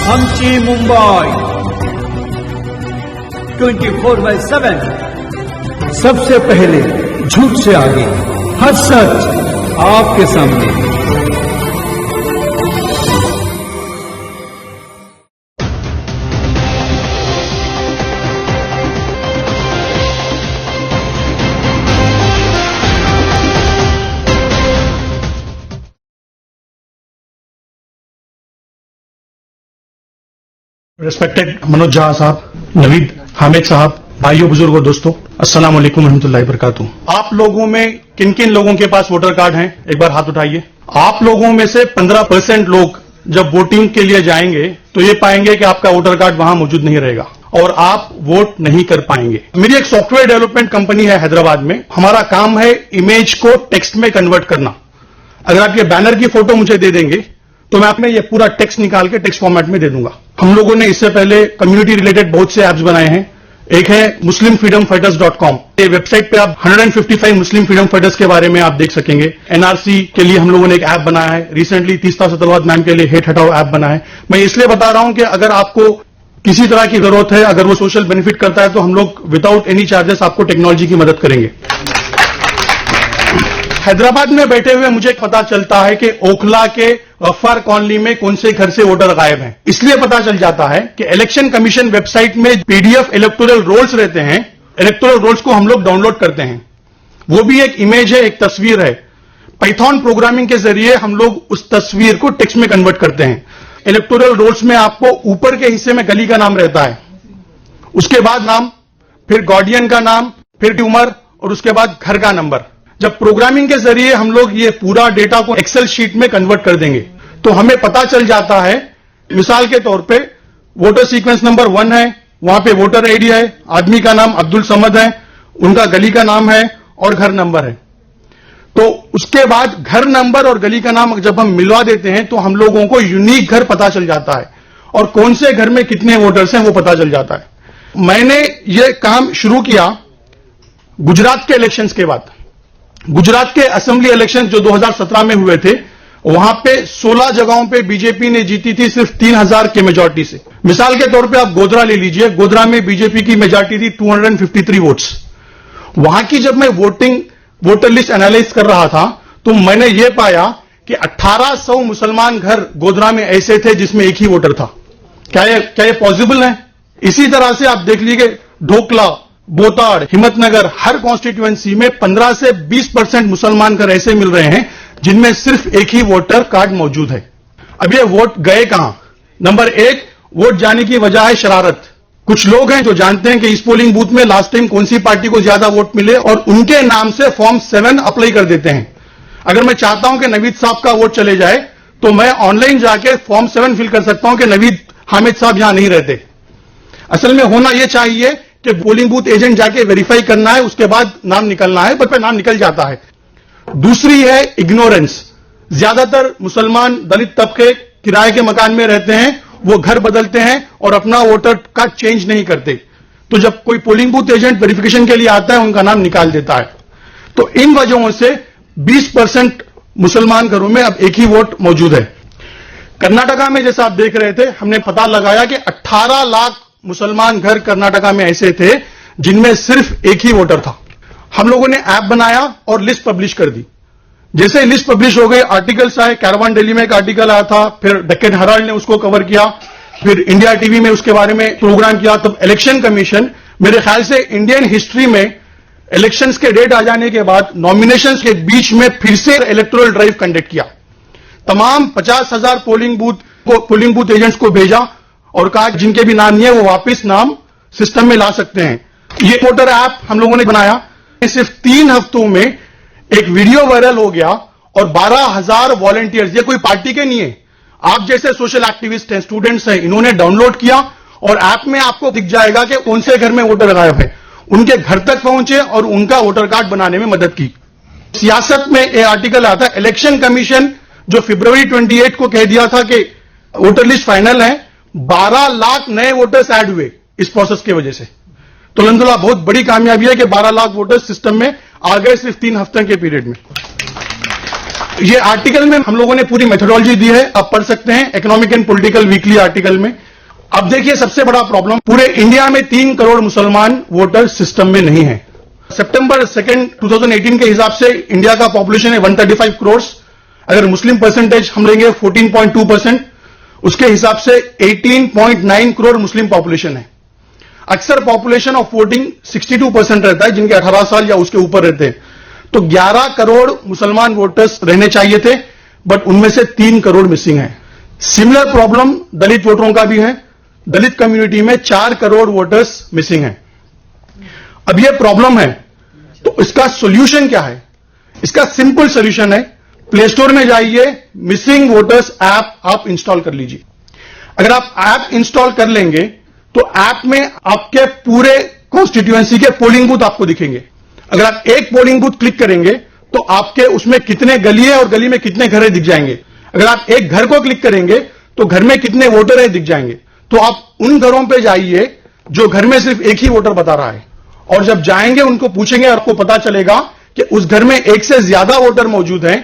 आमची मुंबई 24/7 सबसे पहले झूठ से आगे हर सच आपके सामने। रिस्पेक्टेड मनोज झा साहब, नवीद हामिद साहब, भाइयों बुजुर्गों दोस्तों, अस्सलाम वालेकुम रहमतुल्लाहि वबरकातुहू। आप लोगों में किन किन लोगों के पास वोटर कार्ड हैं, एक बार हाथ उठाइए। आप लोगों में से 15% लोग जब वोटिंग के लिए जाएंगे तो ये पाएंगे कि आपका वोटर कार्ड वहां मौजूद नहीं रहेगा और आप वोट नहीं कर पाएंगे। मेरी एक सॉफ्टवेयर डेवलपमेंट कंपनी है हैदराबाद में। हमारा काम है इमेज को टेक्स्ट में कन्वर्ट करना। अगर आप ये बैनर की फोटो मुझे दे देंगे तो मैं आपने ये पूरा टेक्स्ट निकाल के टेक्स्ट फॉर्मेट में दे दूंगा। हम लोगों ने इससे पहले कम्युनिटी रिलेटेड बहुत से ऐप्स बनाए हैं। एक है muslimfreedomfighters.com। ये वेबसाइट पे आप 155 मुस्लिम फ्रीडम फाइटर्स के बारे में आप देख सकेंगे। एनआरसी के लिए हम लोगों ने एक ऐप बनाया है। रिसेंटली तीस्ता सतलवाद मैम के लिए हेट हटाओ ऐप बना है। मैं इसलिए बता रहा हूं कि अगर आपको किसी तरह की जरूरत है, अगर वो सोशल बेनिफिट करता है, तो हम लोग विदाउट एनी चार्जेस आपको टेक्नोलॉजी की मदद करेंगे। हैदराबाद में बैठे हुए मुझे पता चलता है कि ओखला के गफ्फार कॉलोनी में कौन से घर से वोटर गायब हैं। इसलिए पता चल जाता है कि इलेक्शन कमीशन वेबसाइट में पीडीएफ इलेक्टोरल रोल्स रहते हैं। इलेक्टोरल रोल्स को हम लोग डाउनलोड करते हैं। वो भी एक इमेज है, एक तस्वीर है। पाइथन प्रोग्रामिंग के जरिए हम लोग उस तस्वीर को टेक्स्ट में कन्वर्ट करते हैं। इलेक्टोरल रोल्स में आपको ऊपर के हिस्से में गली का नाम रहता है, उसके बाद नाम, फिर गार्डियन का नाम, फिर उम्र और उसके बाद घर का नंबर। जब प्रोग्रामिंग के जरिए हम लोग ये पूरा डेटा को एक्सेल शीट में कन्वर्ट कर देंगे तो हमें पता चल जाता है, मिसाल के तौर पे वोटर सीक्वेंस नंबर 1 है, वहां पे वोटर आईडी है, आदमी का नाम अब्दुल समद है, उनका गली का नाम है और घर नंबर है। तो उसके बाद घर नंबर और गली का नाम जब हम मिलवा देते हैं तो हम लोगों को यूनिक घर पता चल जाता है और कौन से घर में कितने वोटर्स हैं वो पता चल जाता है। मैंने ये काम शुरू किया गुजरात के इलेक्शंस के बाद। गुजरात के असेंबली इलेक्शन जो 2017 में हुए थे, वहां पे 16 जगहों पे बीजेपी ने जीती थी सिर्फ 3000 के मेजॉरिटी से। मिसाल के तौर पे आप गोधरा ले लीजिए। गोधरा में बीजेपी की मेजॉरिटी थी 253 वोट्स। वहां की जब मैं वोटर लिस्ट एनालाइज कर रहा था तो मैंने ये पाया कि 1800 मुसलमान घर गोधरा में ऐसे थे जिसमें एक ही वोटर था। क्या ये पॉसिबल है? इसी तरह से आप देख लीजिए ढोकला, बोताड़, हिम्मतनगर, हर कॉन्स्टिट्यूएंसी में 15 से 20% मुसलमान घर ऐसे मिल रहे हैं जिनमें सिर्फ एक ही वोटर कार्ड मौजूद है। अब ये वोट गए कहां? नंबर 1, वोट जाने की वजह है शरारत। कुछ लोग हैं जो जानते हैं कि इस पोलिंग बूथ में लास्ट टाइम कौन सी पार्टी को ज्यादा वोट मिले और उनके नाम से फॉर्म 7 अप्लाई कर देते हैं। अगर मैं चाहता हूं कि नवीद साहब का वोट चले जाए तो मैं ऑनलाइन जाके फॉर्म 7 फिल कर सकता हूं कि नवीद हामिद साहब यहां नहीं रहते। असल में होना यह चाहिए कि पोलिंग बूथ एजेंट जाके वेरीफाई करना है, उसके बाद नाम निकलना है, पर नाम निकल जाता है। दूसरी है इग्नोरेंस। ज्यादातर मुसलमान दलित तबके किराए के मकान में रहते हैं, वो घर बदलते हैं और अपना वोटर कार्ड चेंज नहीं करते। तो जब कोई पोलिंग बूथ एजेंट वेरिफिकेशन के लिए आता है उनका नाम निकाल देता है। तो इन वजहों से 20% मुसलमान घरों में अब एक ही वोट मौजूद है। कर्नाटका में जैसा आप देख रहे थे, हमने पता लगाया कि 18 लाख मुसलमान घर कर्नाटका में ऐसे थे जिनमें सिर्फ एक ही वोटर था। हम लोगों ने ऐप बनाया और लिस्ट पब्लिश कर दी। जैसे लिस्ट पब्लिश हो गई, आर्टिकल्स आए। कैरवान डेली में एक आर्टिकल आया था, फिर डेक्कन हेराल्ड ने उसको कवर किया, फिर इंडिया टीवी में उसके बारे में प्रोग्राम किया। तब इलेक्शन कमीशन, मेरे ख्याल से इंडियन हिस्ट्री में इलेक्शंस के डेट आ जाने के बाद नॉमिनेशंस के बीच में फिर से इलेक्टोरल ड्राइव कंडक्ट किया। तमाम 50,000 पोलिंग बूथ एजेंट्स को भेजा और कहा जिनके भी नाम नहीं है वो वापस नाम सिस्टम में ला सकते हैं। ये वोटर ऐप हम लोगों ने बनाया। सिर्फ 3 हफ्तों में एक वीडियो वायरल हो गया और 12,000 वॉलंटियर्स, ये कोई पार्टी के नहीं है, आप जैसे सोशल एक्टिविस्ट हैं, स्टूडेंट्स हैं, इन्होंने डाउनलोड किया और ऐप में आपको दिख जाएगा कि कौन से घर में वोटर गायब है। उनके घर तक पहुंचे और उनका वोटर कार्ड बनाने में मदद की। सियासत में यह आर्टिकल आता है, इलेक्शन कमीशन जो फरवरी 28 को कह दिया था कि वोटर लिस्ट फाइनल है, 12 लाख नए वोटर्स ऐड हुए इस प्रोसेस की वजह से। तो अल्हम्दुलिल्लाह बहुत बड़ी कामयाबी है कि 12 लाख वोटर्स सिस्टम में आ गए सिर्फ 3 हफ्ते के पीरियड में। ये आर्टिकल में हम लोगों ने पूरी मेथोडोलॉजी दी है, आप पढ़ सकते हैं economic and political weekly article में। अब देखिए सबसे बड़ा प्रॉब्लम, पूरे इंडिया में 3 करोड़ मुसलमान वोटर सिस्टम में नहीं है। सितंबर 2, 2018 के हिसाब से इंडिया का पॉपुलेशन है 135 करोड़। अगर मुस्लिम परसेंटेज हम लेंगे 14.2%, उसके हिसाब से 18.9 करोड़ मुस्लिम पॉपुलेशन है। अक्सर पॉपुलेशन ऑफ वोटिंग 62% रहता है, जिनके 18 साल या उसके ऊपर रहते हैं। तो 11 करोड़ मुसलमान वोटर्स रहने चाहिए थे, बट उनमें से 3 करोड़ मिसिंग है। सिमिलर प्रॉब्लम दलित वोटरों का भी है। दलित कम्युनिटी में 4 करोड़ वोटर्स मिसिंग है। अब यह प्रॉब्लम है, तो इसका सॉल्यूशन क्या है? इसका सिंपल सॉल्यूशन है, प्ले स्टोर में जाइए, मिसिंग वोटर्स ऐप आप इंस्टॉल कर लीजिए। अगर आप ऐप इंस्टॉल कर लेंगे तो ऐप में आपके पूरे कॉन्स्टिट्यूएंसी के पोलिंग बूथ आपको दिखेंगे। अगर आप एक पोलिंग बूथ क्लिक करेंगे तो आपके उसमें कितने गली है और गली में कितने घर है दिख जाएंगे। अगर आप एक घर को क्लिक करेंगे तो घर में कितने वोटर है दिख जाएंगे। तो आप उन घरों पे जाइए जो घर में सिर्फ एक ही वोटर बता रहा है, और जब जाएंगे उनको पूछेंगे, आपको पता चलेगा कि उस घर में एक से ज्यादा वोटर मौजूद हैं।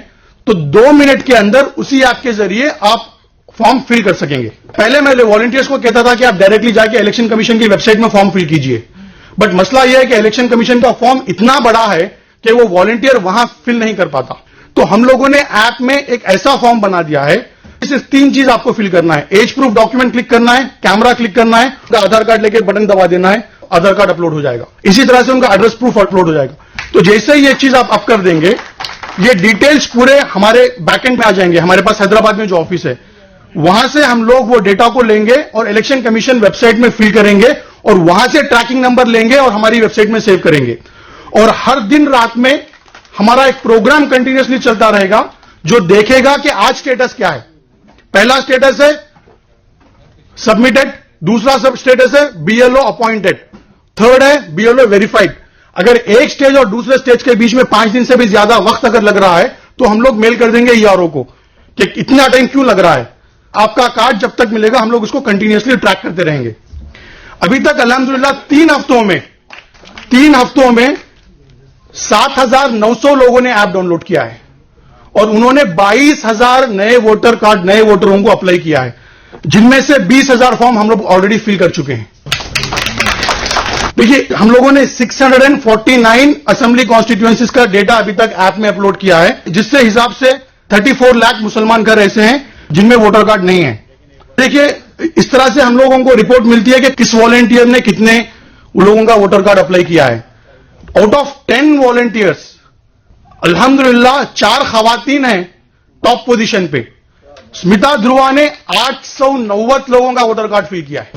तो 2 मिनट के अंदर उसी ऐप के जरिए आप फॉर्म फिल कर सकेंगे। पहले मैं वॉलंटियर्स को कहता था कि आप डायरेक्टली जाके इलेक्शन कमीशन की वेबसाइट में फॉर्म फिल कीजिए, बट मसला यह है कि इलेक्शन कमीशन का फॉर्म इतना बड़ा है कि वो वॉलंटियर वहां फिल नहीं कर पाता। तो हम लोगों ने ऐप में एक ऐसा फॉर्म बना दिया है, सिर्फ 3 चीज आपको फिल करना है। एज प्रूफ डॉक्यूमेंट क्लिक करना है, कैमरा क्लिक करना है, उनका आधार कार्ड लेके बटन दबा देना है, आधार कार्ड अपलोड हो जाएगा। इसी तरह से उनका एड्रेस प्रूफ अपलोड हो जाएगा। तो जैसे ही ये चीज आप अप कर देंगे, ये डिटेल्स पूरे हमारे बैकएंड पे आ जाएंगे। हमारे पास हैदराबाद में जो ऑफिस है, वहां से हम लोग वो डेटा को लेंगे और इलेक्शन कमीशन वेबसाइट में फिल करेंगे, और वहां से ट्रैकिंग नंबर लेंगे और हमारी वेबसाइट में सेव करेंगे। और हर दिन रात में हमारा एक प्रोग्राम कंटिन्यूअसली चलता रहेगा जो देखेगा कि आज स्टेटस क्या है। पहला स्टेटस है सबमिटेड, दूसरा सब स्टेटस है बीएलओ अपॉइंटेड, थर्ड है बीएलओ वेरीफाइड। अगर एक स्टेज और दूसरे स्टेज के बीच में 5 दिन से भी ज्यादा वक्त अगर लग रहा है तो हम लोग मेल कर देंगे ईआरओ को कि इतना टाइम क्यों लग रहा है। आपका कार्ड जब तक मिलेगा हम लोग उसको कंटिन्यूअसली ट्रैक करते रहेंगे। अभी तक अल्हम्दुलिल्लाह 3 हफ्तों में 7,900 लोगों ने ऐप डाउनलोड किया है, और उन्होंने 22,000 नए वोटर कार्ड, नए वोटरों को अप्लाई किया है, जिनमें से 20,000 फॉर्म हम लोग ऑलरेडी फिल कर चुके हैं। देखिए, हम लोगों ने 649 असेंबली कॉन्स्टिट्यूएंसीज का डेटा अभी तक ऐप में अपलोड किया है, जिससे हिसाब से 34 लाख मुसलमान घर ऐसे हैं जिनमें वोटर कार्ड नहीं है। देखिए, इस तरह से हम लोगों को रिपोर्ट मिलती है कि किस वॉलंटियर ने कितने लोगों का वोटर कार्ड अप्लाई किया है। आउट ऑफ 10 वॉलंटियर्स अल्हम्दुलिल्लाह 4 खवातीन हैं टॉप पोजीशन पे। स्मिता ध्रुवा ने 890 लोगों का वोटर कार्ड फिल किया है।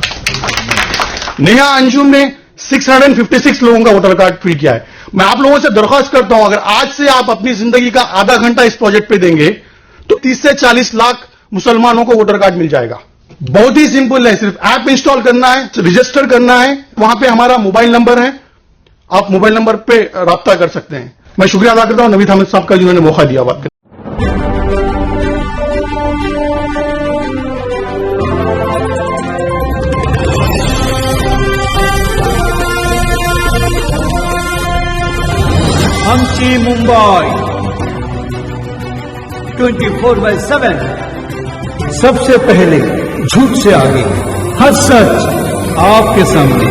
नेहा अंजुम ने 656 लोगों का वोटर कार्ड फिल किया है। मैं आप लोगों से दरख्वास्त करता हूं, अगर आज से आप अपनी जिंदगी का आधा घंटा इस प्रोजेक्ट पे देंगे तो 30 से 40 लाख मुसलमानों को वोटर कार्ड मिल जाएगा। बहुत ही सिंपल है, सिर्फ ऐप इंस्टॉल करना है, रजिस्टर करना है। वहां पे हमारा मोबाइल नंबर है, आप मोबाइल नंबर पे राब्ता कर सकते हैं। मैं शुक्रिया अदा करता हूं नवीद अहमद साहब का जिन्होंने मौका दिया बात करने। आमची मुंबई 24/7 सबसे पहले, झूठ से आगे, हर सच आपके सामने।